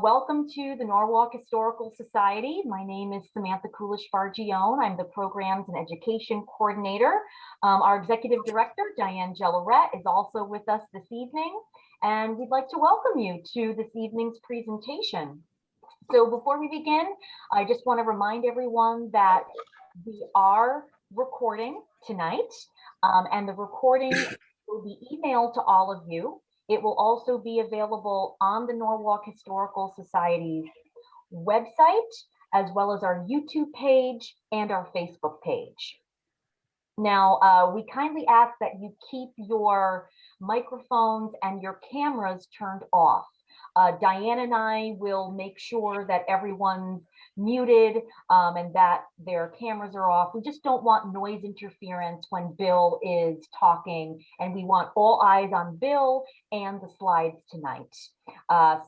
Welcome to the Norwalk Historical Society. My name is Samantha Kulish-Fargione. I'm the Programs and Education Coordinator. Our Executive Director, Diane Gellerette, is also with us this evening, and we'd like to welcome you to this evening's presentation. So before we begin, I just want to remind everyone that we are recording tonight, and the recording will be emailed to all of you. It will also be available on the Norwalk Historical Society's website, as well as our YouTube page and our Facebook page. Now, we kindly ask that you keep your microphones and your cameras turned off. Diane and I will make sure that everyone's muted and that their cameras are off. We just don't want noise interference when Bill is talking, and we want all eyes on Bill and the slides tonight.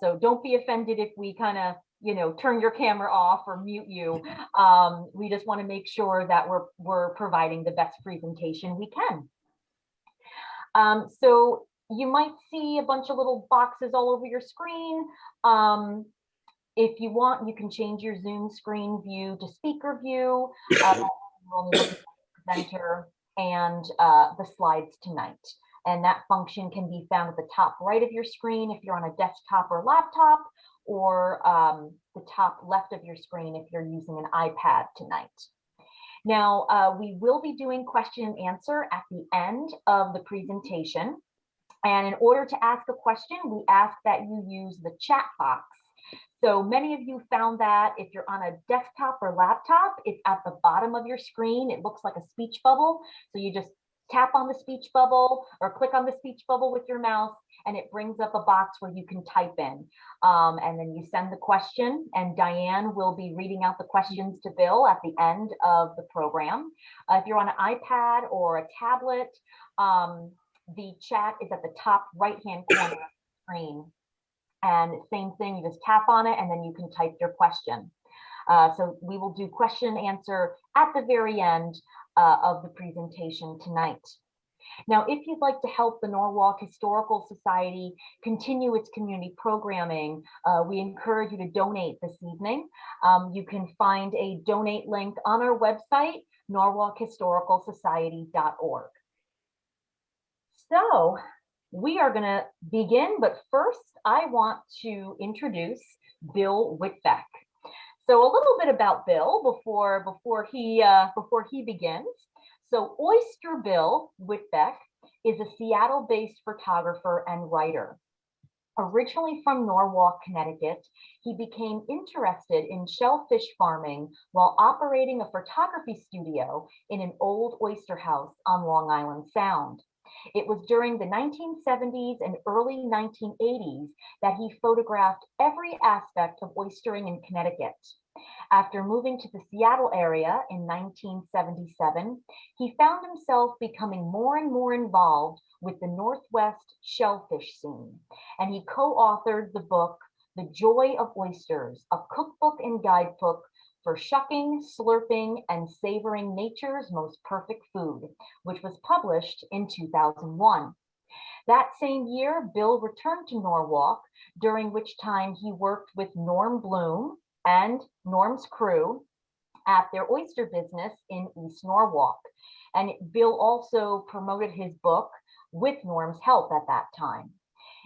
So don't be offended if we kind of, turn your camera off or mute you. We just want to make sure that we're providing the best presentation we can. So you might see a bunch of little boxes all over your screen. If you want, you can change your Zoom screen view to speaker view, presenter, and the slides tonight. And that function can be found at the top right of your screen if you're on a desktop or laptop, or the top left of your screen if you're using an iPad tonight. Now, we will be doing question and answer at the end of the presentation. And in order to ask a question, we ask that you use the chat box. So many of you found that if you're on a desktop or laptop, it's at the bottom of your screen. It looks like a speech bubble. So you just tap on the speech bubble or click on the speech bubble with your mouse, and it brings up a box where you can type in. And then you send the question, and Diane will be reading out the questions to Bill at the end of the program. If you're on an iPad or a tablet, the chat is at the top right-hand corner of the screen. And same thing, you just tap on it and then you can type your question. So we will do question and answer at the very end of the presentation tonight. Now, if you'd like to help the Norwalk Historical Society continue its community programming, we encourage you to donate this evening. You can find a donate link on our website, norwalkhistoricalsociety.org. So we are going to begin, but first I want to introduce Bill Whitbeck. So a little bit about Bill before he begins. So Oyster Bill Whitbeck is a Seattle-based photographer and writer. Originally from Norwalk, Connecticut, he became interested in shellfish farming while operating a photography studio in an old oyster house on Long Island Sound. It was during the 1970s and early 1980s that he photographed every aspect of oystering in Connecticut. After moving to the Seattle area in 1977, he found himself becoming more and more involved with the Northwest shellfish scene, and he co-authored the book, The Joy of Oysters, a cookbook and guidebook for shucking, slurping, and savoring nature's most perfect food, which was published in 2001. That same year, Bill returned to Norwalk, during which time he worked with Norm Bloom and Norm's crew at their oyster business in East Norwalk. And Bill also promoted his book with Norm's help at that time.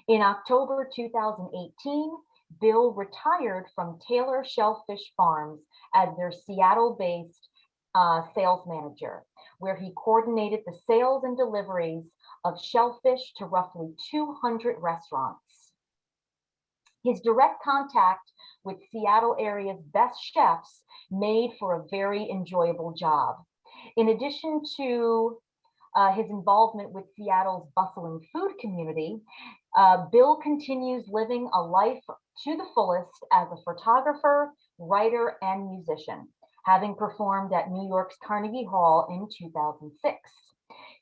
In October 2018, Bill retired from Taylor Shellfish Farms as their Seattle-based sales manager, where he coordinated the sales and deliveries of shellfish to roughly 200 restaurants. His direct contact with Seattle area's best chefs made for a very enjoyable job. In addition to his involvement with Seattle's bustling food community, Bill continues living a life to the fullest as a photographer, writer, and musician, having performed at New York's Carnegie Hall in 2006.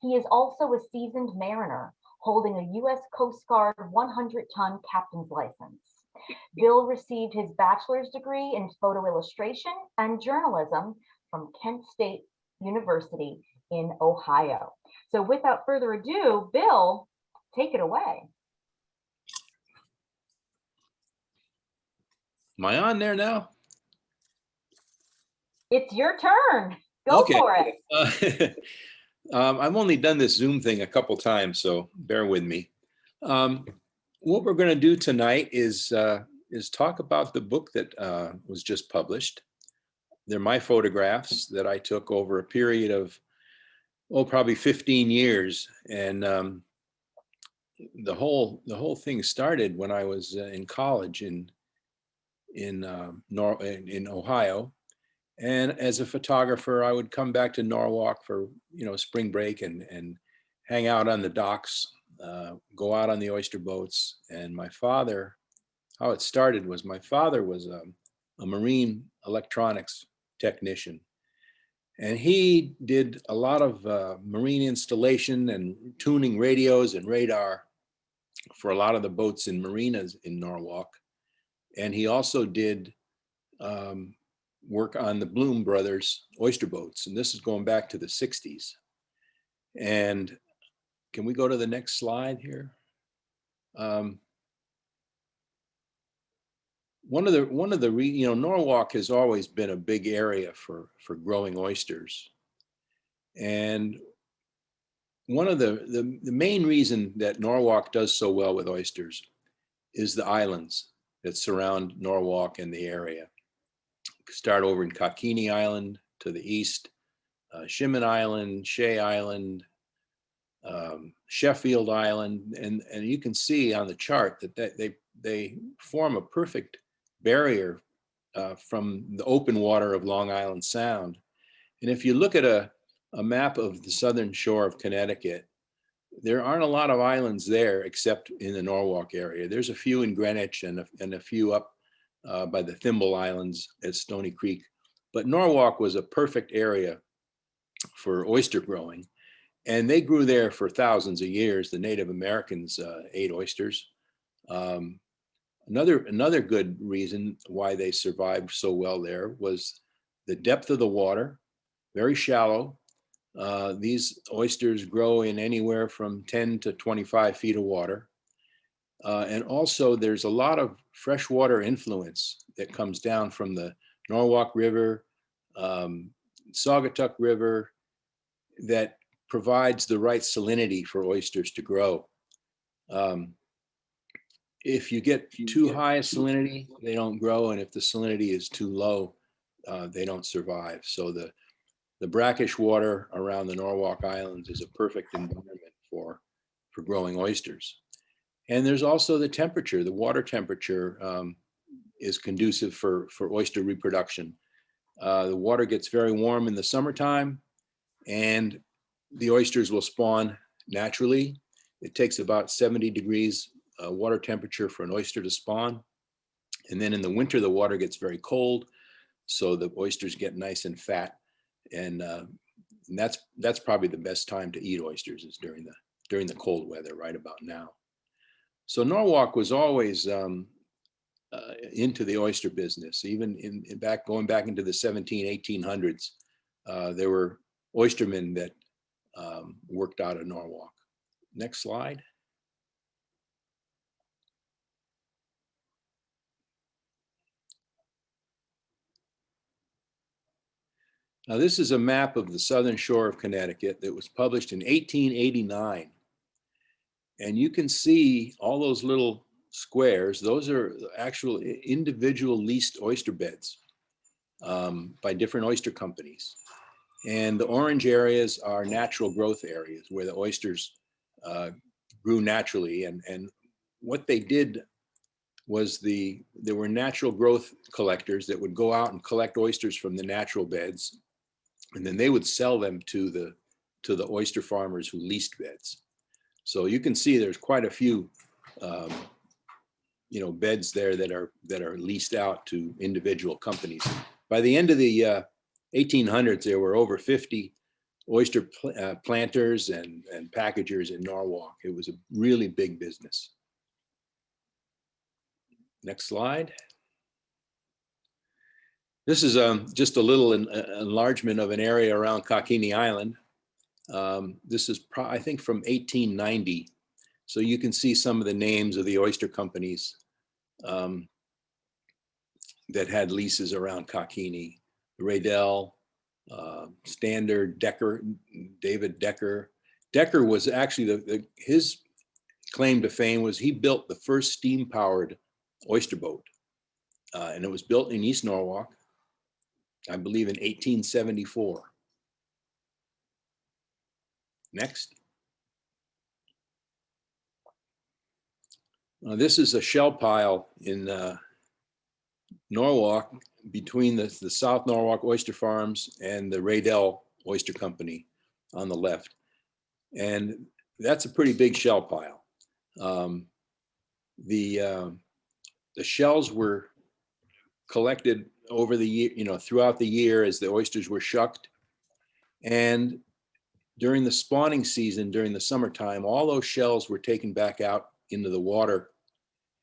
He is also a seasoned mariner, holding a U.S. Coast Guard 100-ton captain's license. Bill received his bachelor's degree in photo illustration and journalism from Kent State University in Ohio. So without further ado, Bill, take it away. Am I on there now? It's your turn. Go Okay. for it. I've only done this Zoom thing a couple times, so bear with me. What we're going to do tonight is talk about the book that was just published. They're my photographs that I took over a period of, probably 15 years. And the whole thing started when I was in college in Ohio. And as a photographer, I would come back to Norwalk for, spring break and hang out on the docks, go out on the oyster boats. And my father, how it started was my father was a marine electronics technician. And he did a lot of marine installation and tuning radios and radar for a lot of the boats in marinas in Norwalk. And he also did work on the Bloom Brothers oyster boats. And this is going back to the 60s. And can we go to the next slide here? Norwalk has always been a big area for growing oysters. And one of the main reason that Norwalk does so well with oysters is the islands that surround Norwalk and the area. Start over in Kohnkini Island to the east, Shimmin Island, Shea Island, Sheffield Island, and you can see on the chart that they form a perfect barrier from the open water of Long Island Sound. And if you look at a map of the southern shore of Connecticut, there aren't a lot of islands there except in the Norwalk area. There's a few in Greenwich and a few up by the Thimble Islands at Stony Creek. But Norwalk was a perfect area for oyster growing. And they grew there for thousands of years. The Native Americans ate oysters. Another good reason why they survived so well there was the depth of the water, very shallow. These oysters grow in anywhere from 10 to 25 feet of water. And also there's a lot of freshwater influence that comes down from the Norwalk River, Saugatuck River, that provides the right salinity for oysters to grow. If you get too high a salinity, they don't grow. And if the salinity is too low, they don't survive. So the brackish water around the Norwalk Islands is a perfect environment for growing oysters. And there's also the temperature. The water temperature is conducive for oyster reproduction. The water gets very warm in the summertime, and the oysters will spawn naturally. It takes about 70 degrees water temperature for an oyster to spawn. And then in the winter, the water gets very cold, so the oysters get nice and fat. And that's probably the best time to eat oysters, is during the cold weather, right about now. So Norwalk was always into the oyster business. Even going back into the 1800s, there were oystermen that worked out of Norwalk. Next slide. Now, this is a map of the southern shore of Connecticut that was published in 1889. And you can see all those little squares. Those are actual individual leased oyster beds by different oyster companies. And the orange areas are natural growth areas where the oysters grew naturally. And what they did was there were natural growth collectors that would go out and collect oysters from the natural beds, and then they would sell them to the oyster farmers who leased beds. So you can see there's quite a few beds there that are leased out to individual companies. By the end of the 1800s, there were over 50 oyster planters and packagers in Norwalk. It was a really big business. Next slide. This is just a little enlargement of an area around Kohnkini Island. This is, I think, from 1890. So you can see some of the names of the oyster companies. that had leases around Kohnkini. Raydell, Standard, Decker, David Decker. Decker was actually his claim to fame was he built the first steam-powered oyster boat, and it was built in East Norwalk, I believe in 1874. Next. This is a shell pile in Norwalk between the South Norwalk Oyster Farms and the Radel Oyster Company on the left. And that's a pretty big shell pile. The shells were collected over the year, throughout the year as the oysters were shucked. And during the spawning season, during the summertime, all those shells were taken back out into the water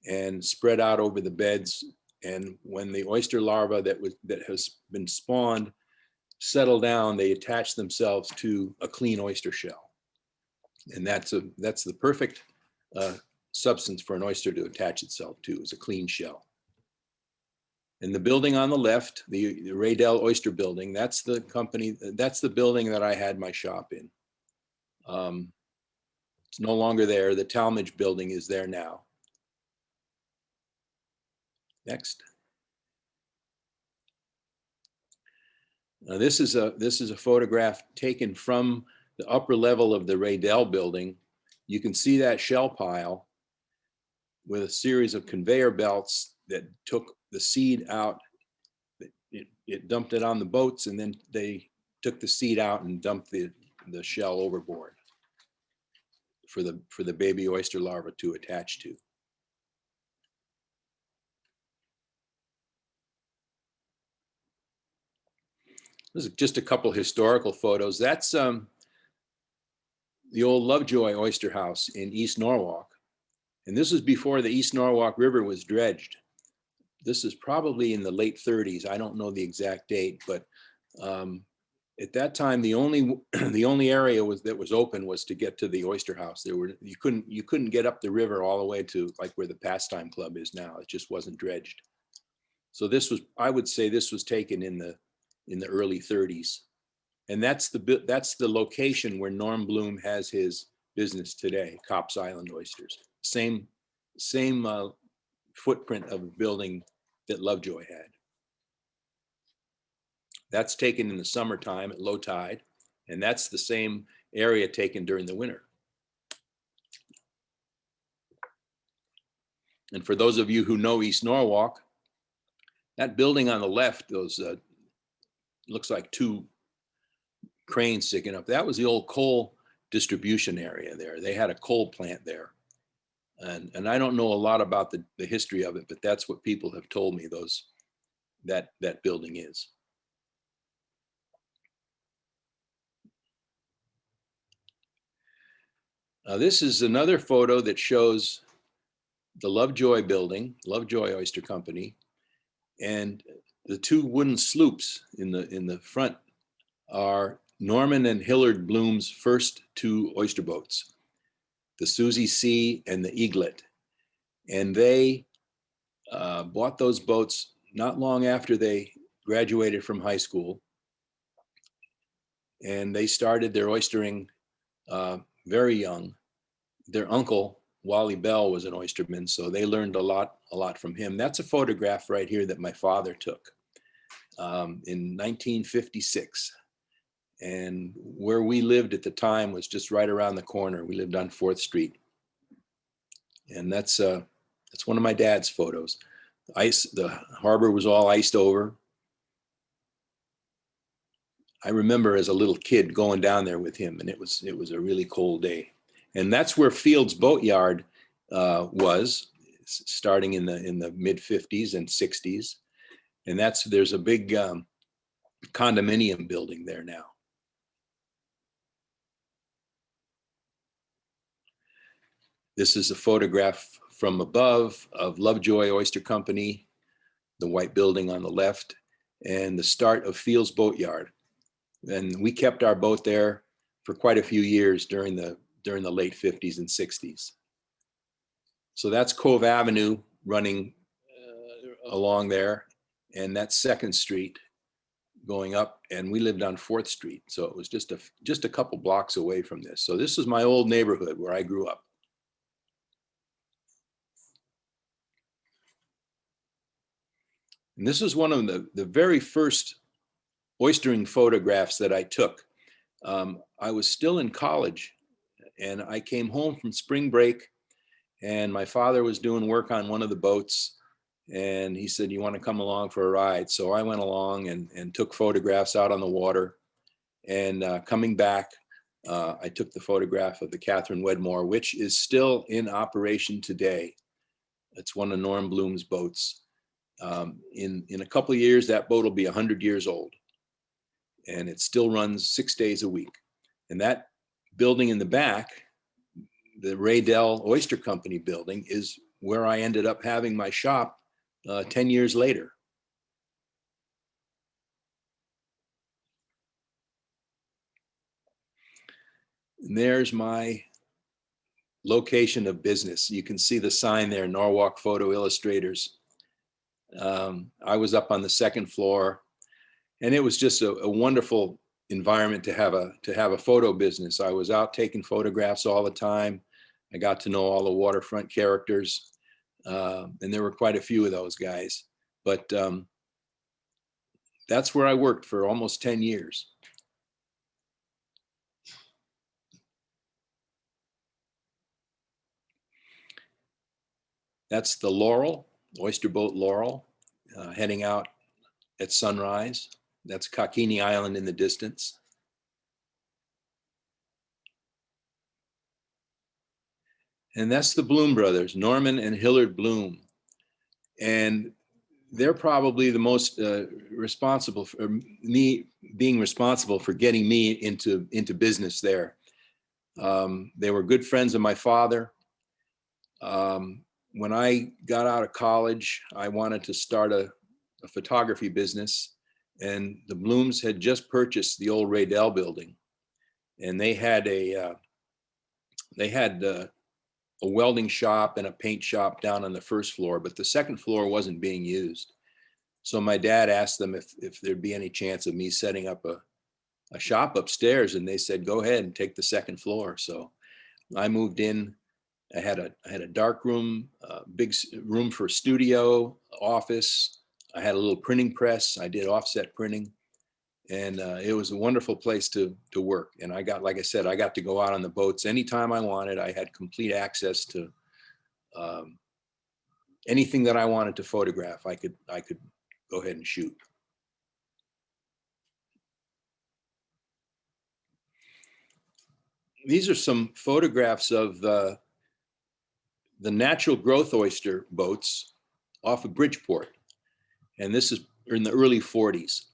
and spread out over the beds. And when the oyster larva that has been spawned settle down, they attach themselves to a clean oyster shell. And that's the perfect substance for an oyster to attach itself to, is a clean shell. And the building on the left, the Raydell Oyster Building, that's the company, that's the building that I had my shop in. It's no longer there. The Tallmadge building is there now. Next. This is a photograph taken from the upper level of the Radel building. You can see that shell pile with a series of conveyor belts that took the seed out. It dumped it on the boats, and then they took the seed out and dumped the shell overboard for the baby oyster larva to attach to. This is just a couple historical photos. That's the old Lovejoy Oyster House in East Norwalk. And this is before the East Norwalk River was dredged. This is probably in the late 30s. I don't know the exact date, but at that time, the only area that was open was to get to the Oyster House. You couldn't get up the river all the way to like where the Pastime Club is now. It just wasn't dredged. So I would say this was taken in the early 30s. And that's the location where Norm Bloom has his business today, Copp's Island Oysters. Same footprint of a building that Lovejoy had. That's taken in the summertime at low tide, and that's the same area taken during the winter. And for those of you who know East Norwalk, that building on the left, those looks like two cranes sticking up. That was the old coal distribution area there. They had a coal plant there. And I don't know a lot about the history of it, but that's what people have told me that building is. This is another photo that shows the Lovejoy building, Lovejoy Oyster Company, and the two wooden sloops in the front are Norman and Hillard Bloom's first two oyster boats, the Susie C and the Eaglet. And they bought those boats not long after they graduated from high school. And they started their oystering very young. Their uncle, Wally Bell, was an oysterman, so they learned a lot from him. That's a photograph right here that my father took in 1956. And where we lived at the time was just right around the corner. We lived on 4th Street. And that's one of my dad's photos. The harbor was all iced over. I remember as a little kid going down there with him, and it was a really cold day. And that's where Field's Boatyard was, starting in the mid 50s and 60s. And there's a big condominium building there now. This is a photograph from above of Lovejoy Oyster Company, the white building on the left, and the start of Field's Boatyard. And we kept our boat there for quite a few years during the late 50s and 60s. So that's Cove Avenue running along there. and that's 2nd Street going up, and we lived on 4th Street. So it was just a couple blocks away from this. So this is my old neighborhood where I grew up. And this is one of the very first oystering photographs that I took. I was still in college, and I came home from spring break, and my father was doing work on one of the boats, and he said, "You want to come along for a ride?" So I went along and took photographs out on the water. And coming back, I took the photograph of the Catherine Wedmore, which is still in operation today. It's one of Norm Bloom's boats. In a couple of years, that boat will be 100 years old, and it still runs 6 days a week. And that building in the back, the Raydell Oyster Company building, is where I ended up having my shop 10 years later. And there's my location of business. You can see the sign there, Norwalk Photo Illustrators. I was up on the 2nd floor, and it was just a wonderful environment to have a photo business. I was out taking photographs all the time. I got to know all the waterfront characters, and there were quite a few of those guys. But that's where I worked for almost 10 years. That's the Laurel, oyster boat Laurel, heading out at sunrise. That's Kohnkini Island in the distance. And that's the Bloom brothers, Norman and Hillard Bloom. And they're probably the most responsible for me being responsible for getting me into business there. They were good friends of my father. When I got out of college, I wanted to start a photography business, and the Blooms had just purchased the old Radel building, and they had a welding shop and a paint shop down on the 1st floor, but the 2nd floor wasn't being used. So my dad asked them if there'd be any chance of me setting up a shop upstairs, and they said, "Go ahead and take the 2nd floor." So I moved in. I had a dark room, big room for studio, office. I had a little printing press. I did offset printing, and it was a wonderful place to work. And I got, like I said, I got to go out on the boats anytime I wanted. I had complete access to anything that I wanted to photograph. I could go ahead and shoot. These are some photographs of the natural growth oyster boats off of Bridgeport. And this is in the early 40s.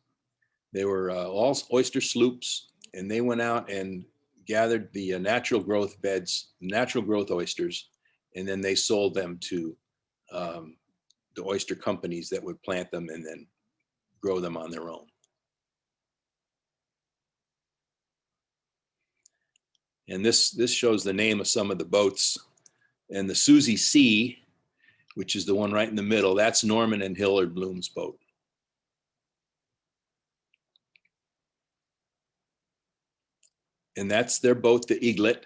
They were all oyster sloops, and they went out and gathered the natural growth beds, natural growth oysters, and then they sold them to the oyster companies that would plant them and then grow them on their own. And this shows the name of some of the boats. And the Susie C, which is the one right in the middle, that's Norman and Hillard Bloom's boat. And that's their boat, the Eaglet.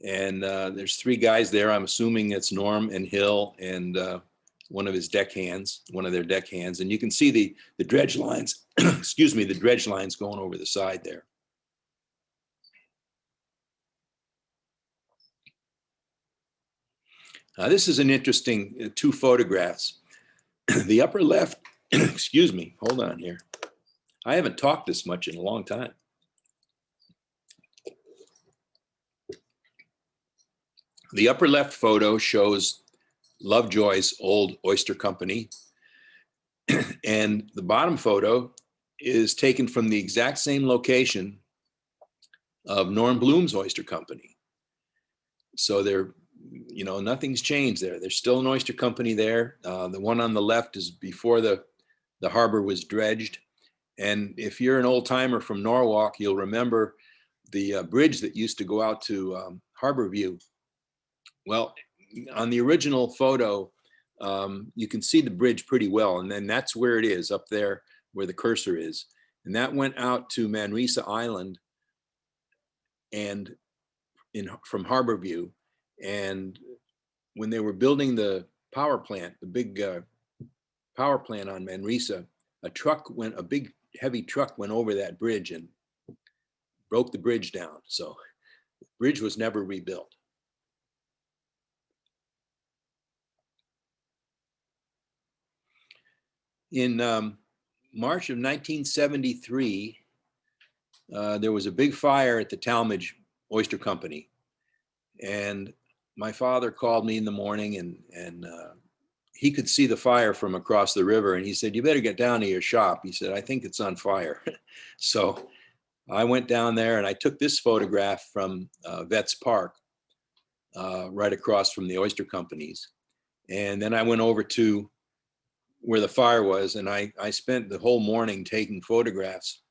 And there's 3 guys there. I'm assuming it's Norm and Hill and one of his deckhands, one of their deckhands. And you can see the dredge lines, excuse me, the dredge lines going over the side there. This is an interesting 2 photographs. The upper left, excuse me, hold on here. I haven't talked this much in a long time. The upper left photo shows Lovejoy's old oyster company. And the bottom photo is taken from the exact same location of Norm Bloom's oyster company. So nothing's changed there. There's still an oyster company there. The one on the left is before the harbor was dredged. And if you're an old timer from Norwalk, you'll remember the bridge that used to go out to Harbor View. Well, on the original photo, you can see the bridge pretty well. And then that's where it is, up there where the cursor is. And that went out to Manresa Island and from Harborview. And when they were building the power plant, the big power plant on Manresa, a big heavy truck went over that bridge and broke the bridge down. So the bridge was never rebuilt. In March of 1973, there was a big fire at the Tallmadge Oyster Company. And my father called me in the morning, and he could see the fire from across the river. And he said, "You better get down to your shop." He said, "I think it's on fire." So I went down there and I took this photograph from Vets Park, right across from the Oyster Companies. And then I went over to where the fire was, and I spent the whole morning taking photographs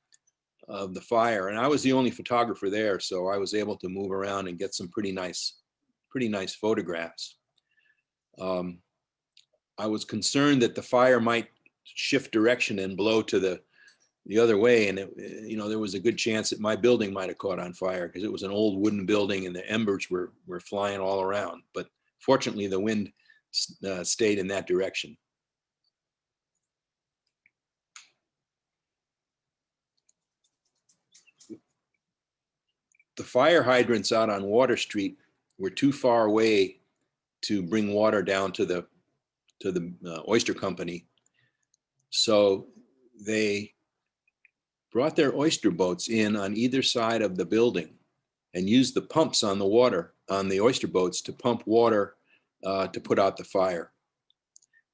of the fire. And I was the only photographer there, so I was able to move around and get some pretty nice photographs. I was concerned that the fire might shift direction and blow to the other way, and there was a good chance that my building might have caught on fire, because it was an old wooden building and the embers were flying all around. But fortunately, the wind stayed in that direction. The fire hydrants out on Water Street were too far away to bring water down to the Oyster Company. So they brought their oyster boats in on either side of the building and used the pumps on the oyster boats to pump water to put out the fire.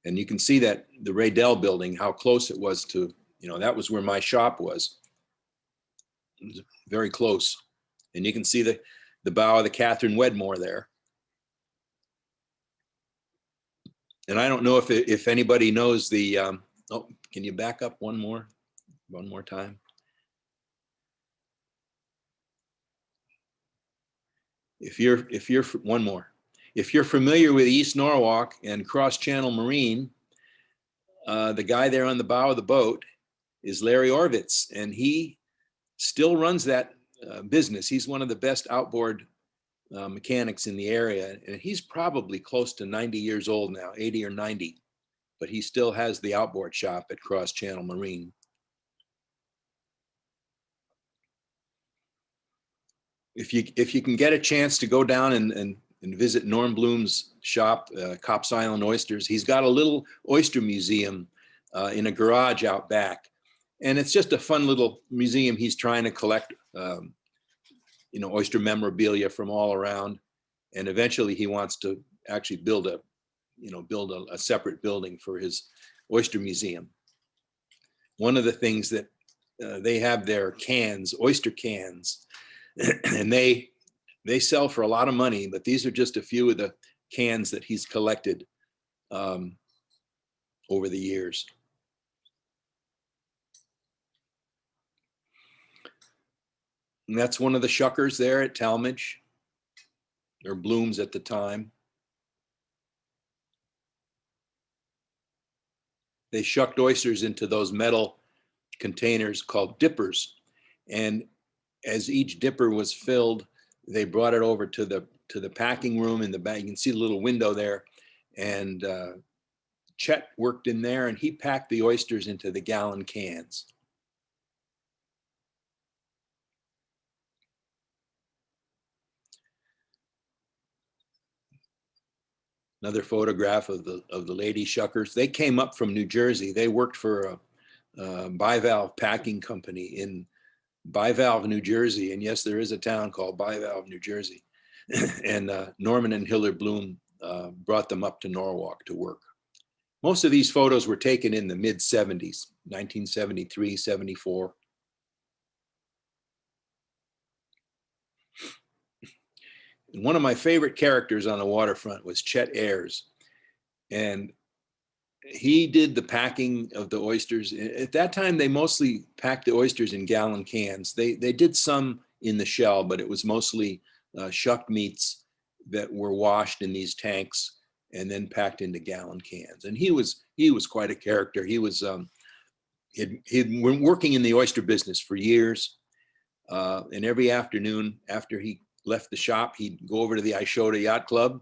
And you can see that the Raydell building, how close it was to, that was where my shop was. It was very close. And you can see the bow of the Catherine Wedmore there. And I don't know if anybody knows the, oh, can you back up one more time? If you're familiar with East Norwalk and Cross Channel Marine, the guy there on the bow of the boat is Larry Orvitz, and he still runs that business. He's one of the best outboard mechanics in the area, and he's probably close to 90 years old now, 80 or 90, but he still has the outboard shop at Cross Channel Marine. If you can get a chance to go down and visit Norm Bloom's shop, Cops Island Oysters, he's got a little oyster museum in a garage out back. And it's just a fun little museum. He's trying to collect, oyster memorabilia from all around. And eventually he wants to actually build a separate building for his oyster museum. One of the things that they have their cans, oyster cans, and they sell for a lot of money, but these are just a few of the cans that he's collected over the years. And that's one of the shuckers there at Tallmadge, or Blooms at the time. They shucked oysters into those metal containers called dippers. And as each dipper was filled, they brought it over to the packing room in the back. You can see the little window there. And Chet worked in there, and he packed the oysters into the gallon cans. Another photograph of the lady shuckers. They came up from New Jersey. They worked for a bivalve packing company in Bivalve, New Jersey. And yes, there is a town called Bivalve, New Jersey. And Norman and Hillard Bloom brought them up to Norwalk to work. Most of these photos were taken in the mid-70s, 1973, 74. And one of my favorite characters on the waterfront was Chet Ayers. And he did the packing of the oysters. At that time, they mostly packed the oysters in gallon cans. They did some in the shell, but it was mostly shucked meats that were washed in these tanks and then packed into gallon cans. And he was quite a character. He'd been working in the oyster business for years. And every afternoon after he left the shop, he'd go over to the Ishota Yacht Club,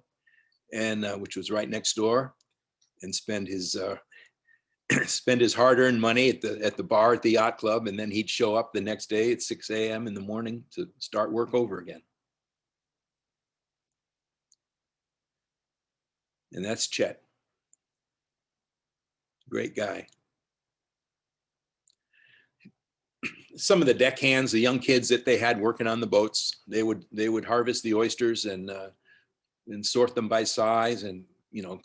and which was right next door, and spend his hard-earned money at the bar at the yacht club. And then he'd show up the next day at 6 a.m. in the morning to start work over again. And that's Chet. Great guy. Some of the deckhands, the young kids that they had working on the boats, they would harvest the oysters and sort them by size, and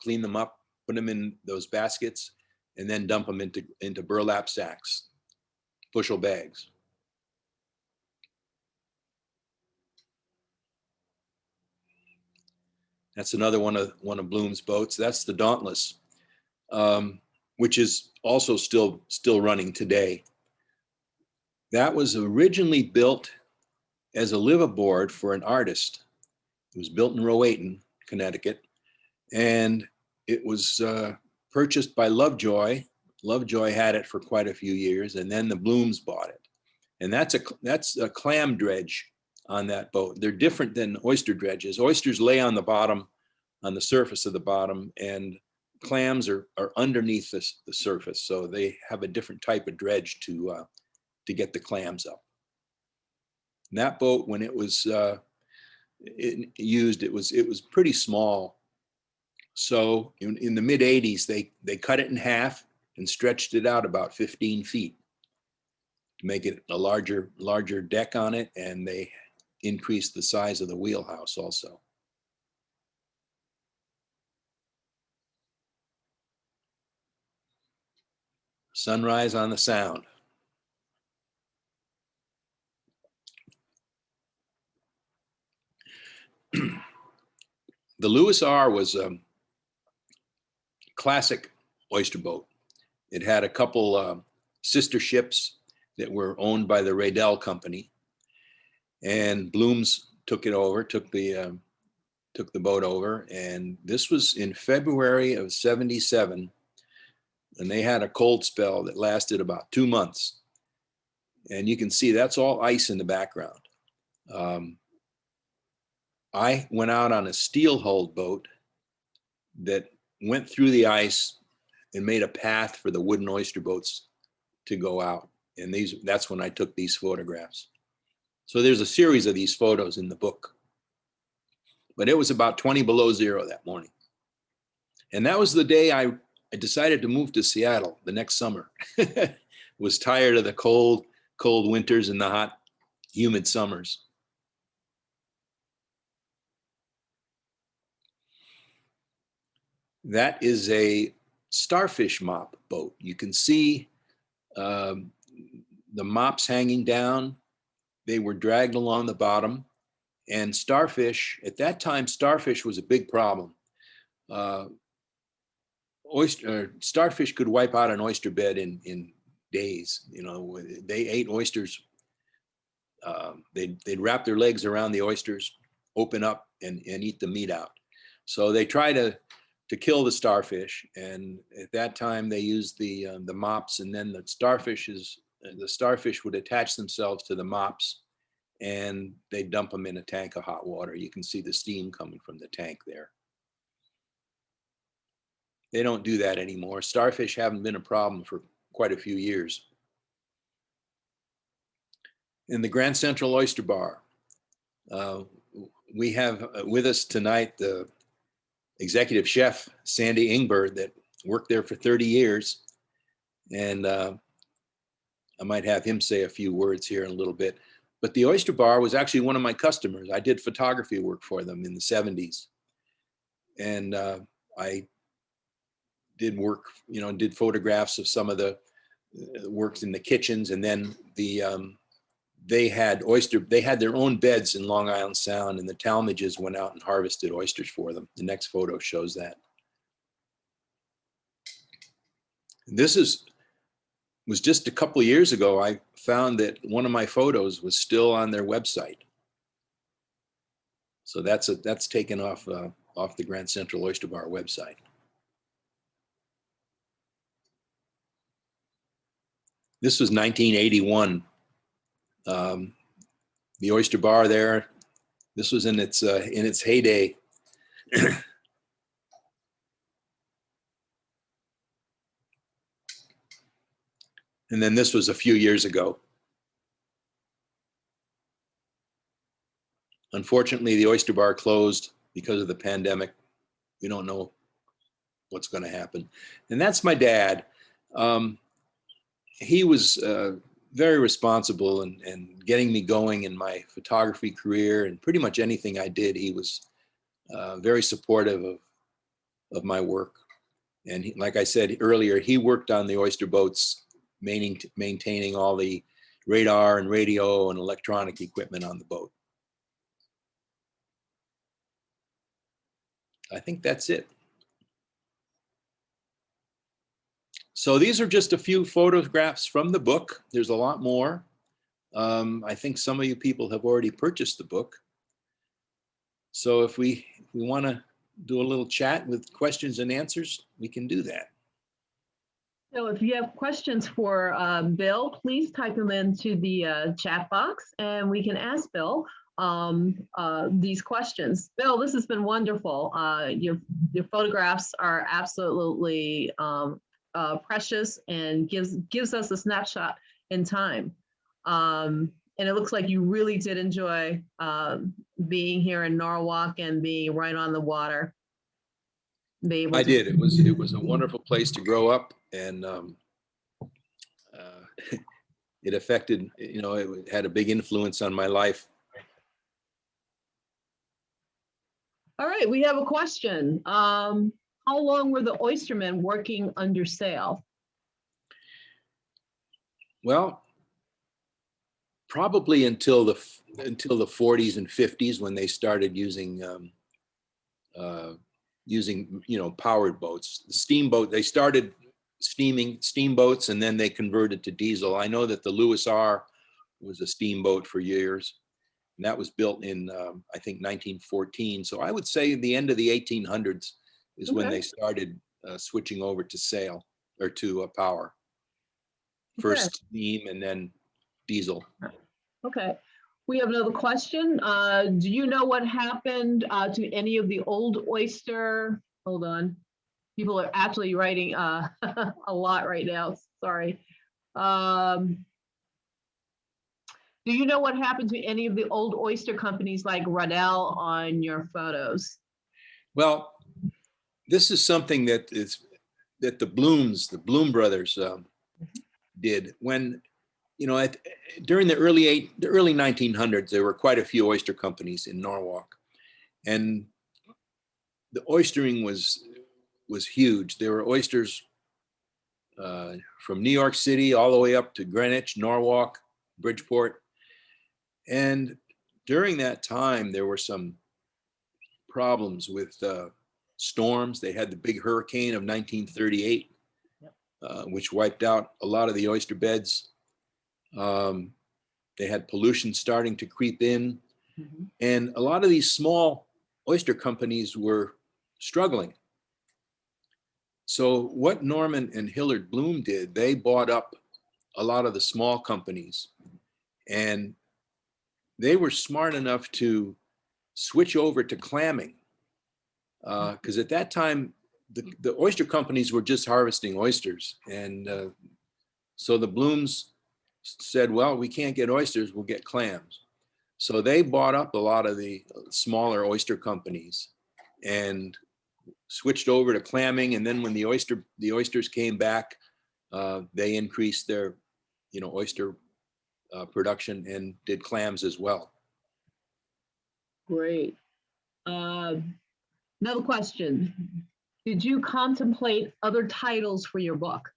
clean them up, put them in those baskets, and then dump them into burlap sacks, bushel bags. That's another one of Bloom's boats. That's the Dauntless, which is also still running today. That was originally built as a liveaboard for an artist. It was built in Rowayton, Connecticut, and it was purchased by Lovejoy. Lovejoy had it for quite a few years, and then the Blooms bought it. And that's a clam dredge on that boat. They're different than oyster dredges. Oysters lay on the bottom, on the surface of the bottom, and clams are underneath the surface. So they have a different type of dredge to get the clams up. And that boat, when it was used, it was pretty small. So in the mid 80s, they cut it in half and stretched it out about 15 feet to make it a larger deck on it, and they increased the size of the wheelhouse also. Sunrise on the Sound. The Lewis R was a classic oyster boat. It had a couple sister ships that were owned by the Radel company, and Bloom's took it over, took the boat over. And this was in February of '77, and they had a cold spell that lasted about 2 months. And you can see that's all ice in the background. I went out on a steel-hulled boat that went through the ice and made a path for the wooden oyster boats to go out. And that's when I took these photographs. So there's a series of these photos in the book. But it was about 20 below zero that morning. And that was the day I decided to move to Seattle the next summer. Was tired of the cold winters and the hot, humid summers. That is a starfish mop boat. You can see the mops hanging down. They were dragged along the bottom. And starfish, at that time, starfish was a big problem. Starfish could wipe out an oyster bed in days. They ate oysters. They'd wrap their legs around the oysters, open up, and eat the meat out. So they try to kill the starfish, and at that time they used the mops, and then the starfish would attach themselves to the mops, and they dump them in a tank of hot water. You can see the steam coming from the tank there. They don't do that anymore. Starfish haven't been a problem for quite a few years. In the Grand Central Oyster Bar, we have with us tonight the executive chef, Sandy Ingber, that worked there for 30 years. And I might have him say a few words here in a little bit. But the Oyster Bar was actually one of my customers. I did photography work for them in the 70s. And I did work, did photographs of some of the works in the kitchens. And then they had their own beds in Long Island Sound, and the Tallmadges went out and harvested oysters for them. The next photo shows that. This was just a couple of years ago. I found that one of my photos was still on their website. So that's taken off off the Grand Central Oyster Bar website. This was 1981. The Oyster Bar there, this was in its heyday. And then this was a few years ago. Unfortunately, the Oyster Bar closed because of the pandemic. We don't know what's going to happen. And that's my dad. He was very responsible in getting me going in my photography career, and pretty much anything I did, he was very supportive of my work. And he, like I said earlier, he worked on the oyster boats, maintaining all the radar and radio and electronic equipment on the boat. I think that's it. So these are just a few photographs from the book. There's a lot more. I think some of you people have already purchased the book. So if we want to do a little chat with questions and answers, we can do that. So if you have questions for Bill, please type them into the chat box and we can ask Bill these questions. Bill, this has been wonderful. Your photographs are absolutely precious and gives us a snapshot in time. And it looks like you really did enjoy being here in Norwalk and being right on the water. I did. It was a wonderful place to grow up, and it affected, it had a big influence on my life. All right, we have a question. How long were the Oystermen working under sail? Well, probably until the 40s and 50s, when they started using powered boats. The steamboat, they started steaming steamboats, and then they converted to diesel. I know that the Lewis R was a steamboat for years, and that was built in I think 1914. So I would say the end of the 1800s is when they started switching over to sail, or to power. First steam and then diesel. Okay. We have another question. Do you know what happened to any of the old oyster? Hold on. People are actually writing a lot right now. Sorry. Do you know what happened to any of the old oyster companies like Radel on your photos? Well, this is something that the Bloom brothers did when, during the early 1900s, there were quite a few oyster companies in Norwalk, and the oystering was huge. There were oysters from New York City all the way up to Greenwich, Norwalk, Bridgeport. And during that time, there were some problems with storms. They had the big hurricane of 1938, which wiped out a lot of the oyster beds. They had pollution starting to creep in, and a lot of these small oyster companies were struggling. So what Norman and Hillard Bloom did, they bought up a lot of the small companies, and they were smart enough to switch over to clamming, because at that time the oyster companies were just harvesting oysters, and so the Blooms said, well, we can't get oysters, we'll get clams. So they bought up a lot of the smaller oyster companies and switched over to clamming. And then when the oysters came back, they increased their oyster production and did clams as well. Great. Another question. Did you contemplate other titles for your book?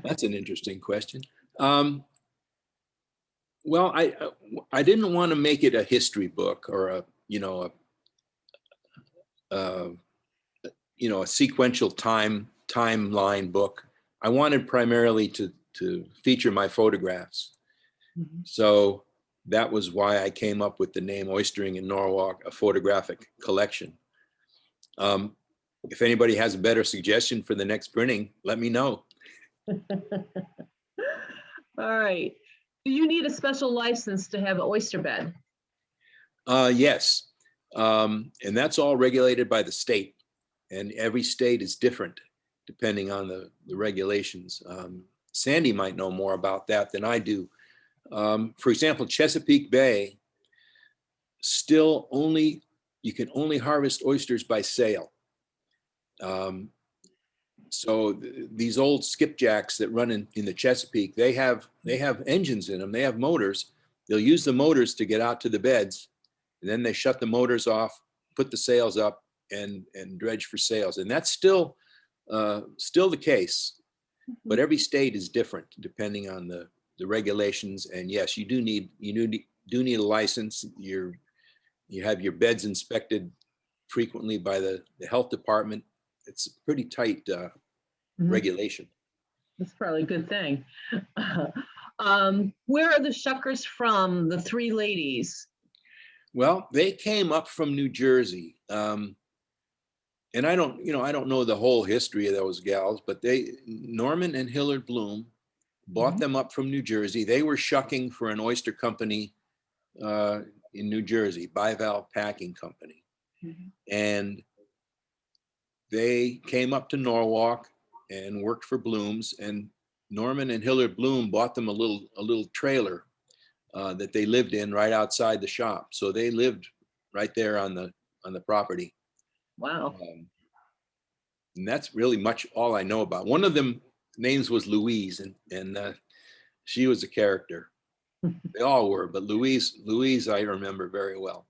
That's an interesting question. Well, I didn't want to make it a history book or a sequential timeline book. I wanted primarily to feature my photographs. So that was why I came up with the name Oystering in Norwalk, a photographic collection. If anybody has a better suggestion for the next printing, let me know. All right. Do you need a special license to have an oyster bed? Yes, and that's all regulated by the state, and every state is different depending on the regulations. Sandy might know more about that than I do. For example, Chesapeake Bay, still only, you can only harvest oysters by sale. So these old skipjacks that run in the Chesapeake, they have engines in them, they have motors. They'll use the motors to get out to the beds, and then they shut the motors off, put the sails up, and dredge for sales. And that's still the case, but every state is different depending on the regulations. And yes, you do need a license. You have your beds inspected frequently by the health department. It's a pretty tight regulation. That's probably a good thing. Where are the shuckers from, the three ladies? Well, they came up from New Jersey. And I don't know the whole history of those gals, but Norman and Hillard Bloom bought them up from New Jersey. They were shucking for an oyster company in New Jersey, Bival Packing Company. And they came up to Norwalk and worked for Bloom's, and Norman and Hillard Bloom bought them a little trailer that they lived in right outside the shop. So they lived right there on the property. Wow. And that's really much all I know about. One of them names was Louise, and she was a character. They all were, but Louise I remember very well.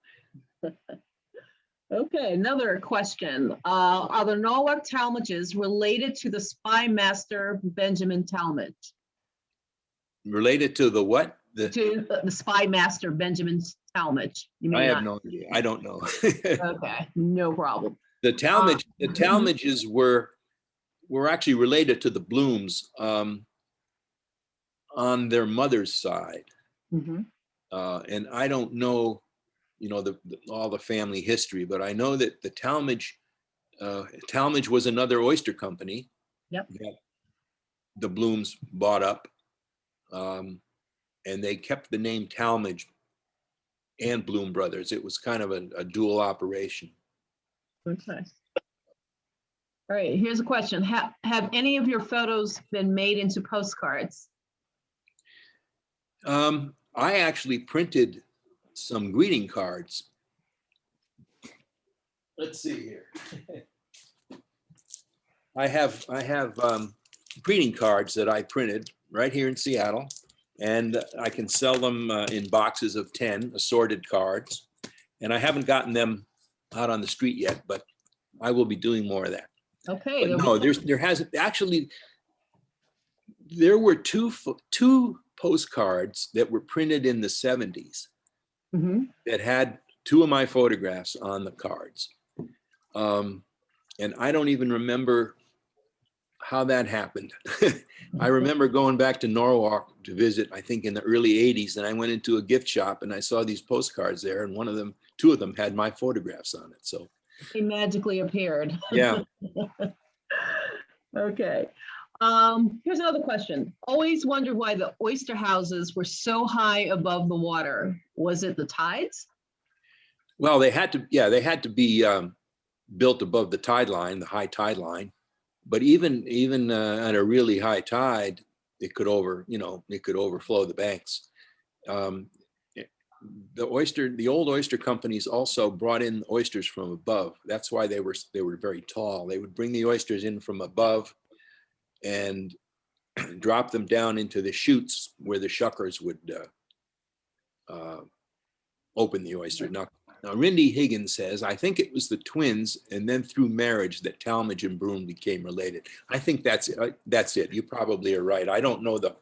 Okay, another question. Are the Norwalk Tallmadges related to the spy master Benjamin Tallmadge? Related to the what? To the spy master Benjamin Tallmadge. I have no idea. I don't know. Okay, no problem. The Tallmadges were actually related to the Blooms on their mother's side. And I don't know, all the family history, but I know that the Tallmadge was another oyster company that the Blooms bought up, and they kept the name Tallmadge and Bloom Brothers. It was kind of a dual operation. Okay. All right, here's a question. Have any of your photos been made into postcards? I actually printed some greeting cards. Let's see here. I have greeting cards that I printed right here in Seattle, and I can sell them in boxes of 10 assorted cards. And I haven't gotten them out on the street yet, but I will be doing more of that. Okay. But no, there hasn't actually. There were two postcards that were printed in the 70s that had two of my photographs on the cards. And I don't even remember how that happened. I remember going back to Norwalk to visit, I think in the early 80s, and I went into a gift shop and I saw these postcards there, and two of them had my photographs on it. So they magically appeared. Yeah. Okay. Here's another question. Always wondered why the oyster houses were so high above the water. Was it the tides? Well, they had to be built above the tide line, the high tide line. But even at a really high tide, it could overflow the banks. The old oyster companies also brought in oysters from above. That's why they were very tall. They would bring the oysters in from above and drop them down into the chutes where the shuckers would open the oyster. Now, Rindy Higgins says, I think it was the twins, and then through marriage that Tallmadge and Broom became related. I think that's it. You probably are right. I don't know the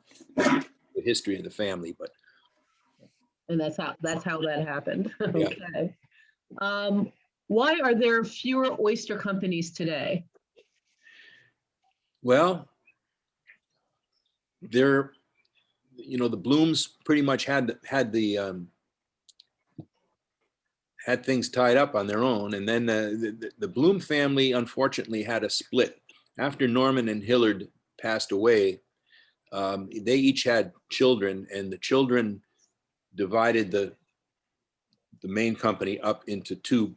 history of the family, but. And that's how that happened. Yeah. Okay. Why are there fewer oyster companies today? Well, there you know, the Blooms pretty much had things tied up on their own. And then the Bloom family, unfortunately, had a split. After Norman and Hillard passed away, they each had children, and the children divided the main company up into two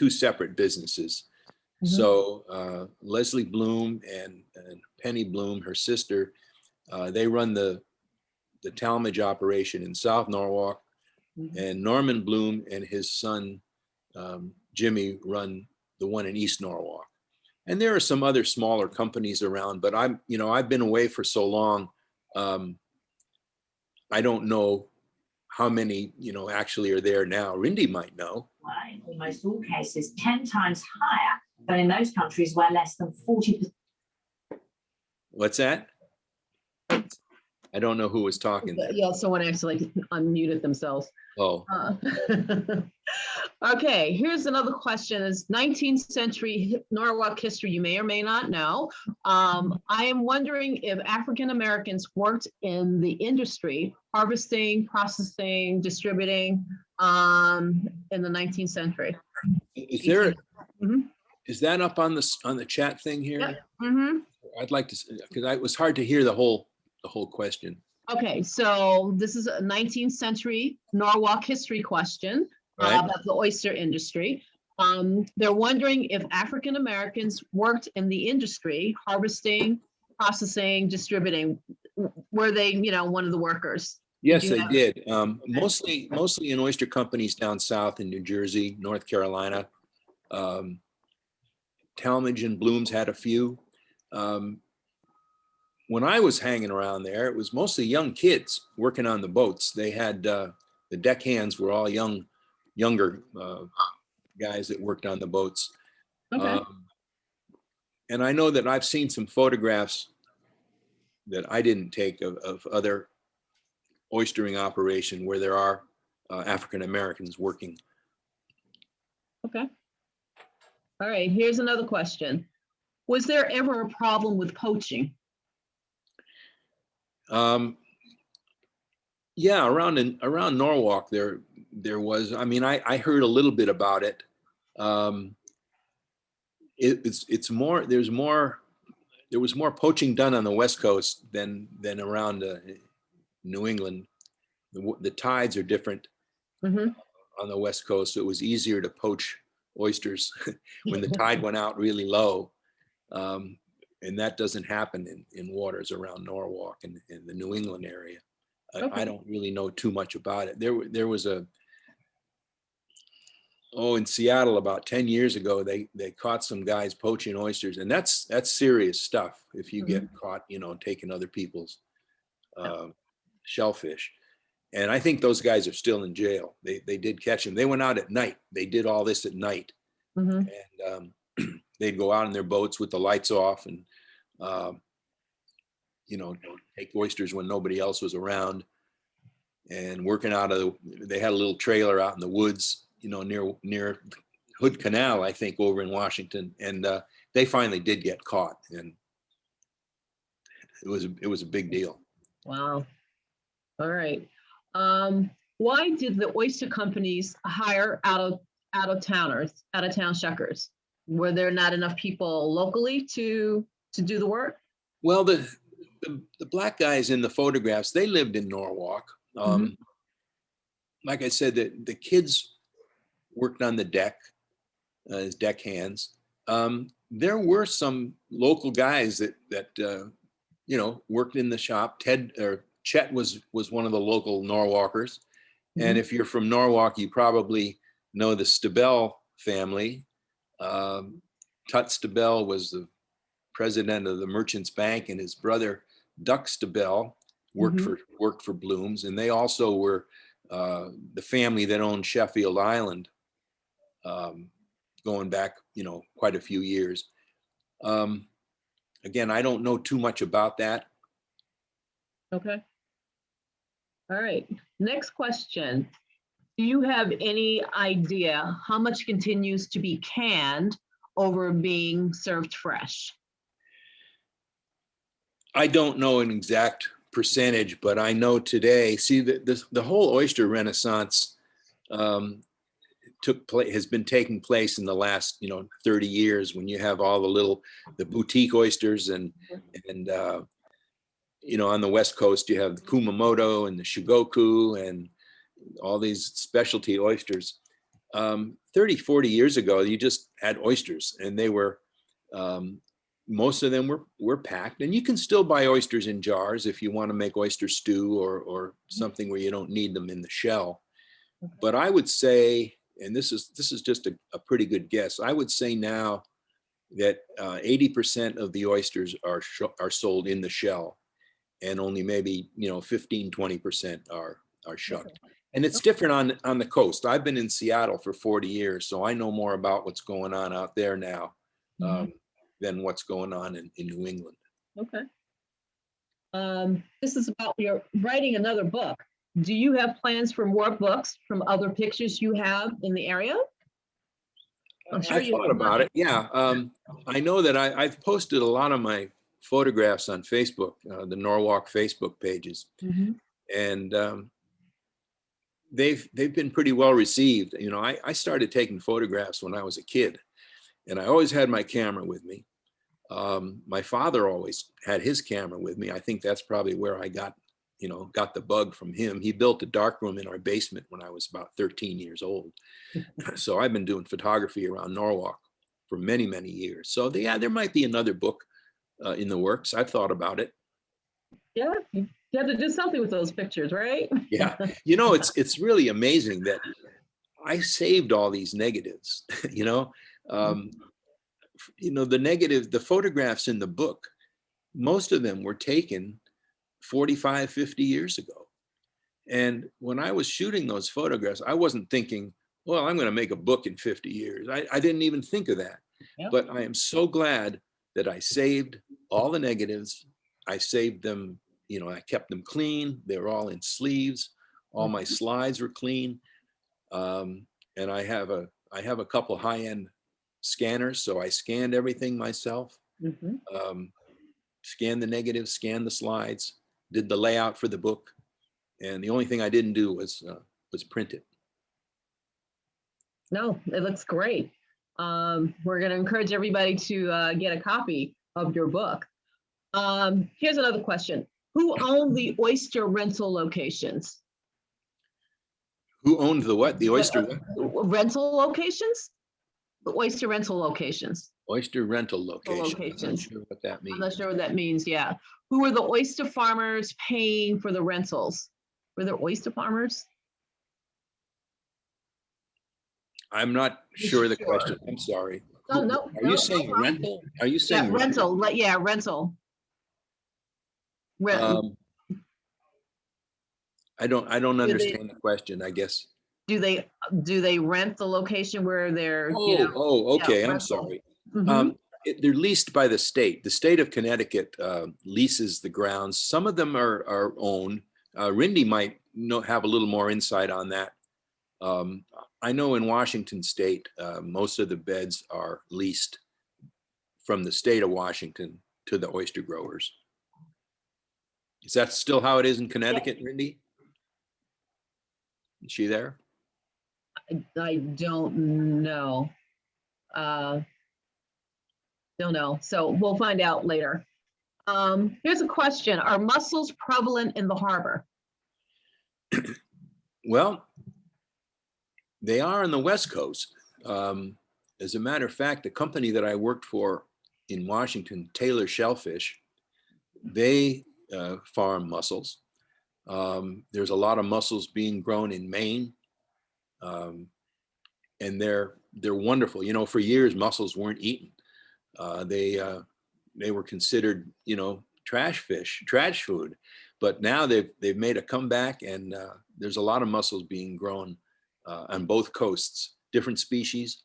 separate businesses. Mhm. So Leslie Bloom and Penny Bloom, her sister, they run the Tallmadge operation in South Norwalk, Mhm. and Norman Bloom and his son Jimmy run the one in East Norwalk. And there are some other smaller companies around, but I've been away for so long. I don't know how many, actually are there now. Rindy might know. In almost all cases, 10 times higher than in those countries where less than 40%. What's that? I don't know who was talking there. Yeah, someone actually unmuted themselves. Oh. Okay, here's another question. Is 19th century Norwalk history you may or may not know. I am wondering if African Americans worked in the industry, harvesting, processing, distributing, in the 19th century. Is there? Mhm. Is that up on the chat thing here? Yep. Mm-hmm. I'd like to, because it was hard to hear the whole question. Okay, so this is a 19th century Norwalk history question. Right. About the oyster industry. They're wondering if African Americans worked in the industry, harvesting, processing, distributing. Were they, one of the workers? Yes, they did. Mostly in oyster companies down south in New Jersey, North Carolina. Tallmadge and Bloom's had a few. When I was hanging around there, it was mostly young kids working on the boats. They had the deckhands were all younger guys that worked on the boats. Okay. And I know that I've seen some photographs that I didn't take of other oystering operation where there are African Americans working. Okay. All right, here's another question. Was there ever a problem with poaching? Yeah, around Norwalk there was. I mean, I heard a little bit about it. It's more. There was more poaching done on the West Coast than around New England. The tides are different Mhm. on the West Coast, so it was easier to poach oysters when the tide went out really low. And that doesn't happen in waters around Norwalk and in the New England area. Okay. I don't really know too much about it. There was in Seattle about 10 years ago, they caught some guys poaching oysters, and that's serious stuff if you get caught, taking other people's shellfish. And I think those guys are still in jail. They did catch them. They went out at night. They did all this at night. Mhm. And they'd go out in their boats with the lights off and take oysters when nobody else was around, and working they had a little trailer out in the woods, near Hood Canal, I think, over in Washington. And they finally did get caught, and it was a big deal. Wow. All right. Why did the oyster companies hire out of town shuckers? Were there not enough people locally to do the work? Well, the black guys in the photographs, they lived in Norwalk. Like I said, the kids worked on the deck as deckhands. There were some local guys that worked in the shop. Chet was one of the local Norwalkers. And if you're from Norwalk, you probably know the Stabell family. Tut Stabell was the president of the Merchants Bank, and his brother Duck Stabell worked for Bloom's, and they also were the family that owned Sheffield Island, going back quite a few years. Again, I don't know too much about that. Okay. All right. Next question. Do you have any idea how much continues to be canned over being served fresh? I don't know an exact percentage, but I know today, see the whole oyster renaissance has been taking place in the last 30 years, when you have all the boutique oysters and on the West Coast you have the Kumamoto and the Shigoku and all these specialty oysters. 30, 40 years ago, you just had oysters, and they were most of them were packed, and you can still buy oysters in jars if you want to make oyster stew or something where you don't need them in the shell. But I would say, and this is just a pretty good guess, I would say now that 80% of the oysters are sold in the shell, and only maybe 15, 20% are shucked. And it's different on the coast. I've been in Seattle for 40 years, so I know more about what's going on out there now than what's going on in New England. Okay. This is about your writing another book. Do you have plans for more books from other pictures you have in the area? I'm sure I thought about it. Yeah. I know that I've posted a lot of my photographs on Facebook, the Norwalk Facebook pages. And they've been pretty well received. I started taking photographs when I was a kid, and I always had my camera with me. My father always had his camera with me. I think that's probably where I got the bug from him. He built a darkroom in our basement when I was about 13 years old. So I've been doing photography around Norwalk for many, many years. So there might be another book in the works. I've thought about it. Yeah, you have to do something with those pictures, right? Yeah, it's really amazing that I saved all these negatives. The photographs in the book, most of them were taken 45, 50 years ago. And when I was shooting those photographs, I wasn't thinking, well, I'm going to make a book in 50 years. I didn't even think of that. Yep. But I am so glad that I saved all the negatives. I saved them, I kept them clean. They were all in sleeves. All my slides were clean. And I have a couple high-end scanners, so I scanned everything myself. Scanned the negatives, scanned the slides, did the layout for the book, and the only thing I didn't do was print it. No, it looks great. We're going to encourage everybody to get a copy of your book. Here's another question. Who owned the oyster rental locations? Who owned the what? The oyster rental locations? The oyster rental locations. Oyster rental locations. I'm not sure what that means. I'm not sure what that means, yeah. Who were the oyster farmers paying for the rentals? Were there oyster farmers? I'm not sure the question. I'm sorry. No. Are you saying rental? Are you saying rental? Yeah, rental. I don't understand the question, I guess. Do they rent the location where they're? Okay. Yeah, I'm sorry. They're leased by the state. The state of Connecticut leases the grounds. Some of them are owned. Rindy might have a little more insight on that. I know in Washington State, most of the beds are leased from the state of Washington to the oyster growers. Is that still how it is in Connecticut, Rindy? Is she there? I don't know. Don't know. So we'll find out later. Here's a question. Are mussels prevalent in the harbor? Well, they are on the West Coast. As a matter of fact, the company that I worked for in Washington, Taylor Shellfish, they farm mussels. There's a lot of mussels being grown in Maine. And they're wonderful. For years, mussels weren't eaten. They were considered, trash fish, trash food. But now they've made a comeback, and there's a lot of mussels being grown on both coasts, different species.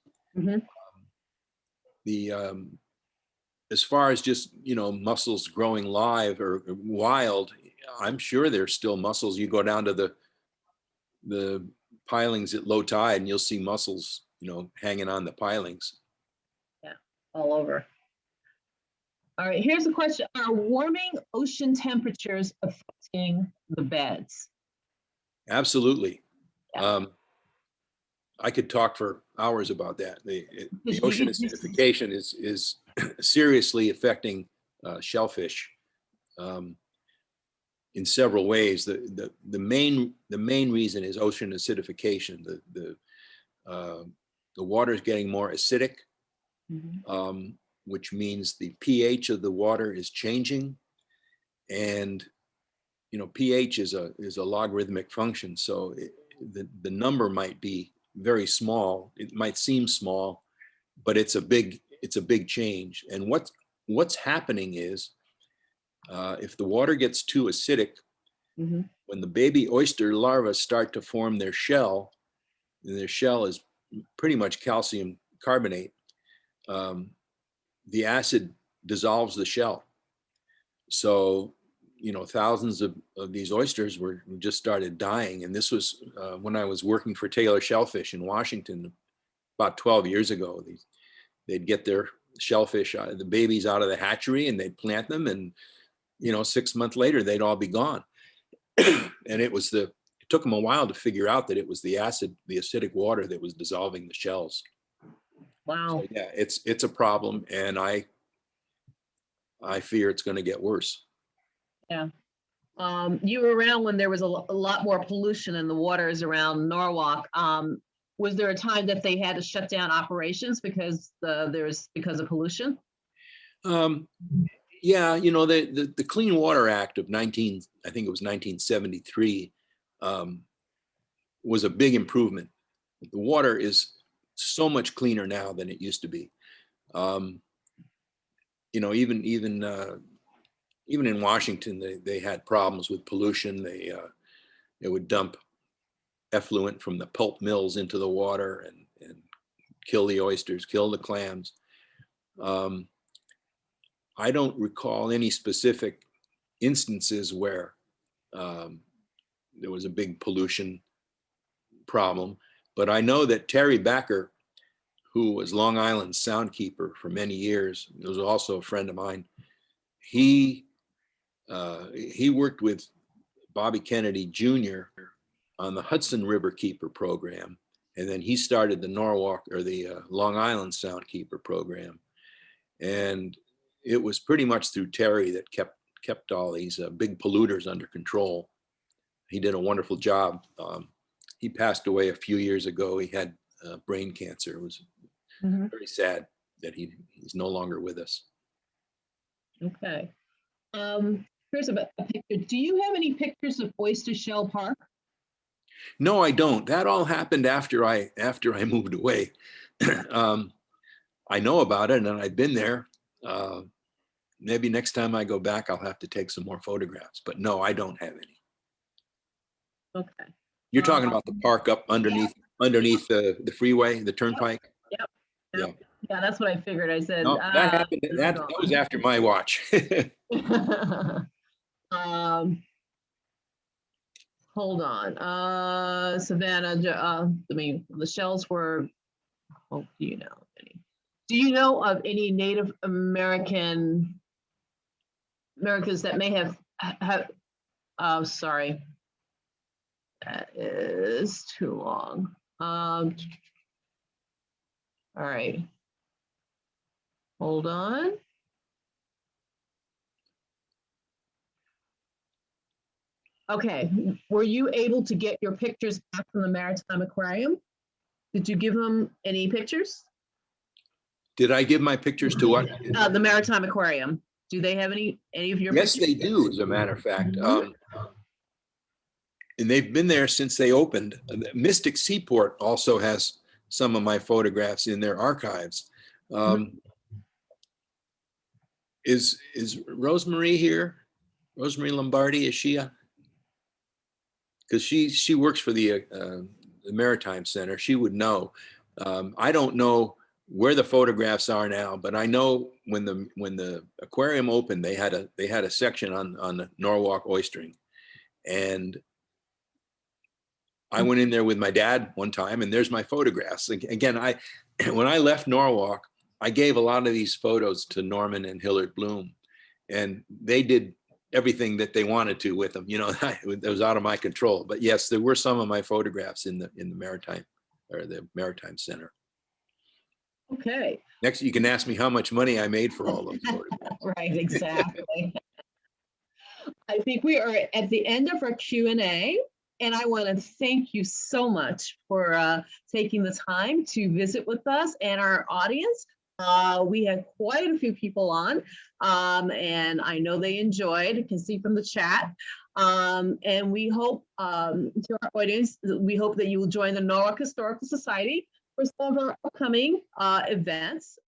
As far as just, mussels growing live or wild, I'm sure there's still mussels. You go down to the pilings at low tide and you'll see mussels, hanging on the pilings. Yeah, all over. All right, here's a question. Are warming ocean temperatures affecting affecting the beds? Absolutely. Yeah. I could talk for hours about that. The Because ocean you- acidification is seriously affecting shellfish in several ways. The main reason is ocean acidification. The water is getting more acidic, which means the pH of the water is changing, and pH is a logarithmic function, so the number might be very small. It might seem small, but it's a big change. And what's happening is if the water gets too acidic, when the baby oyster larvae start to form their shell, and their shell is pretty much calcium carbonate, the acid dissolves the shell. So thousands of these oysters were just started dying. And this was when I was working for Taylor Shellfish in Washington about 12 years ago. They'd get their shellfish, the babies out of the hatchery, and they'd plant them, and 6 months later they'd all be gone. And it took them a while to figure out that it was the acidic water that was dissolving the shells. Wow. So yeah, it's a problem, and I fear it's going to get worse. Yeah. You were around when there was a lot more pollution in the waters around Norwalk. Was there a time that they had to shut down operations because of pollution? Yeah, the Clean Water Act of I think it was 1973, was a big improvement. The water is so much cleaner now than it used to be. Even in Washington, they had problems with pollution. They would dump effluent from the pulp mills into the water and kill the oysters, kill the clams. I don't recall any specific instances where there was a big pollution problem, but I know that Terry Backer, who was Long Island's soundkeeper for many years, was also a friend of mine. He worked with Bobby Kennedy Jr. on the Hudson River Keeper program, and then he started the Norwalk or the Long Island Soundkeeper program. And it was pretty much through Terry that kept all these big polluters under control. He did a wonderful job. He passed away a few years ago. He had brain cancer. It was very sad that he's no longer with us. Okay. Here's a picture. Do you have any pictures of Oyster Shell Park? No, I don't. That all happened after I moved away. I know about it, and I've been there. Maybe next time I go back, I'll have to take some more photographs. But no, I don't have any. Okay. You're talking about the park up underneath the freeway, the turnpike? Yep. Yeah. Yeah, that's what I figured. I said. No, that happened. That was after my watch. Hold on. Savannah, the shells were, do you know any? Do you know of any Native Americans that may have sorry. That is too long. All right. Hold on. Okay, were you able to get your pictures back from the Maritime Aquarium? Did you give them any pictures? Did I give my pictures to what? The Maritime Aquarium. Do they have any of your Yes, pictures? they do, as a matter of fact. And they've been there since they opened. Mystic Seaport also has some of my photographs in their archives. Is Rosemary here? Rosemary Lombardi, is she? Because she works for the Maritime Center. She would know. I don't know where the photographs are now, but I know when the aquarium opened, they had a section on the Norwalk oystering, and I went in there with my dad one time, and there's my photographs. Again, when I left Norwalk, I gave a lot of these photos to Norman and Hillard Bloom, and they did everything that they wanted to with them. You know, it was out of my control. But yes, there were some of my photographs in the Maritime, or the Maritime Center. Okay. Next, you can ask me how much money I made for all those photographs. Right, exactly. I think we are at the end of our Q&A, and I want to thank you so much for taking the time to visit with us and our audience. We had quite a few people on, and I know they enjoyed. You can see from the chat. And we hope, to our audience, we hope that you will join the Norwalk Historical Society for some of our upcoming events.